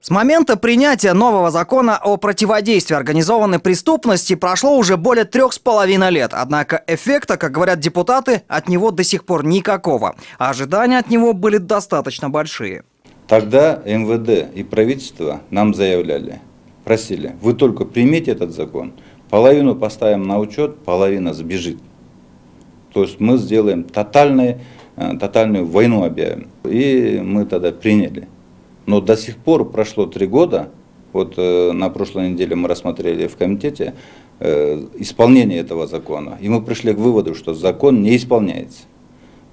С момента принятия нового закона о противодействии организованной преступности прошло уже более 3,5 лет. Однако эффекта, как говорят депутаты, от него до сих пор никакого. А ожидания от него были достаточно большие. Тогда МВД и правительство нам заявляли, просили, вы только примите этот закон, половину поставим на учет, половина сбежит. То есть мы сделаем тотальную войну объявим. И мы тогда приняли. Но до сих пор прошло 3 года, вот на прошлой неделе мы рассмотрели в комитете исполнение этого закона, и мы пришли к выводу, что закон не исполняется.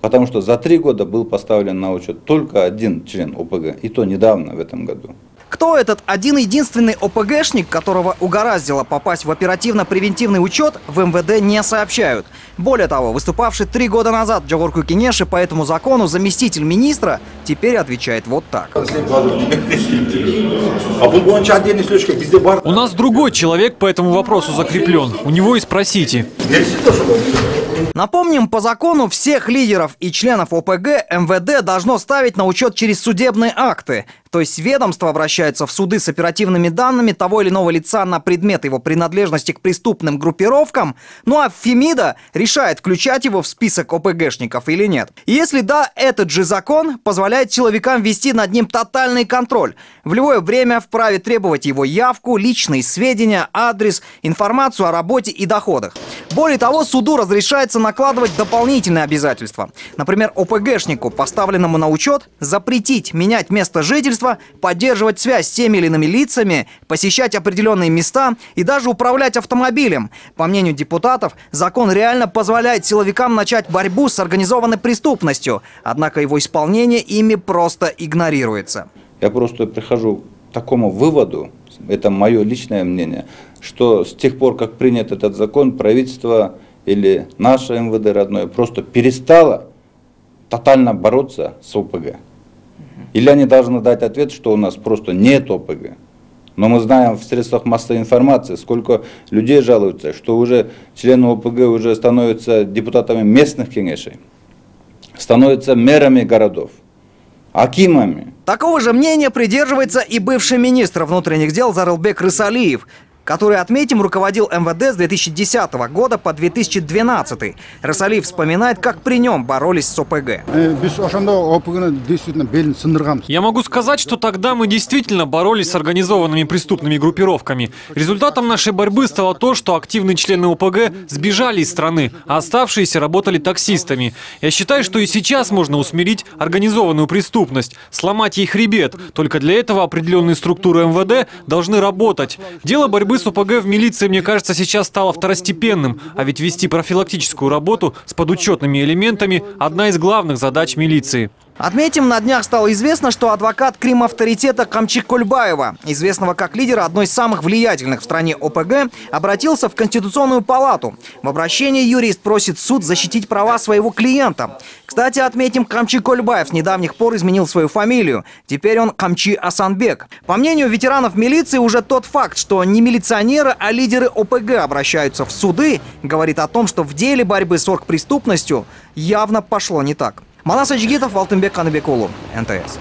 Потому что за 3 года был поставлен на учет только 1 член ОПГ, и то недавно, в этом году. Кто этот один-единственный ОПГшник, которого угораздило попасть в оперативно-превентивный учет, в МВД не сообщают. Более того, выступавший 3 года назад Джогорку Кенеши по этому закону заместитель министра теперь отвечает вот так. У нас другой человек по этому вопросу закреплен. У него и спросите. Напомним, по закону всех лидеров и членов ОПГ МВД должно ставить на учет через судебные акты. То есть ведомство обращается в суды с оперативными данными того или иного лица на предмет его принадлежности к преступным группировкам, ну а Фемида решает, включать его в список ОПГшников или нет. И если да, этот же закон позволяет силовикам вести над ним тотальный контроль. В любое время вправе требовать его явку, личные сведения, адрес, информацию о работе и доходах. Более того, суду разрешается накладывать дополнительные обязательства. Например, ОПГшнику, поставленному на учет, запретить менять место жительства, поддерживать связь с теми или иными лицами, посещать определенные места и даже управлять автомобилем. По мнению депутатов, закон реально позволяет силовикам начать борьбу с организованной преступностью, однако его исполнение ими просто игнорируется. Я просто прихожу к такому выводу, это мое личное мнение, что с тех пор, как принят этот закон, правительство или наше МВД родное просто перестало тотально бороться с ОПГ. Или они должны дать ответ, что у нас просто нет ОПГ. Но мы знаем в средствах массовой информации, сколько людей жалуются, что уже члены ОПГ уже становятся депутатами местных кеңешей, становятся мэрами городов, акимами. Такого же мнения придерживается и бывший министр внутренних дел Зарылбек Рысалиев, который, отметим, руководил МВД с 2010 года по 2012. Рысалиев вспоминает, как при нем боролись с ОПГ. Я могу сказать, что тогда мы действительно боролись с организованными преступными группировками. Результатом нашей борьбы стало то, что активные члены ОПГ сбежали из страны, а оставшиеся работали таксистами. Я считаю, что и сейчас можно усмирить организованную преступность, сломать ей хребет. Только для этого определенные структуры МВД должны работать. Дело борьбы с ОПГ в милиции, мне кажется, сейчас стало второстепенным, а ведь вести профилактическую работу с подучетными элементами – одна из главных задач милиции. Отметим, на днях стало известно, что адвокат крим-авторитета Камчик Кульбаева, известного как лидера одной из самых влиятельных в стране ОПГ, обратился в Конституционную палату. В обращении юрист просит суд защитить права своего клиента. Кстати, отметим, Камчик Кульбаев с недавних пор изменил свою фамилию. Теперь он Камчи Асанбек. По мнению ветеранов милиции, уже тот факт, что не милиционеры, а лидеры ОПГ обращаются в суды, говорит о том, что в деле борьбы с оргпреступностью явно пошло не так. Манас Аджигитов, Алтынбек Каныбекулу, НТС.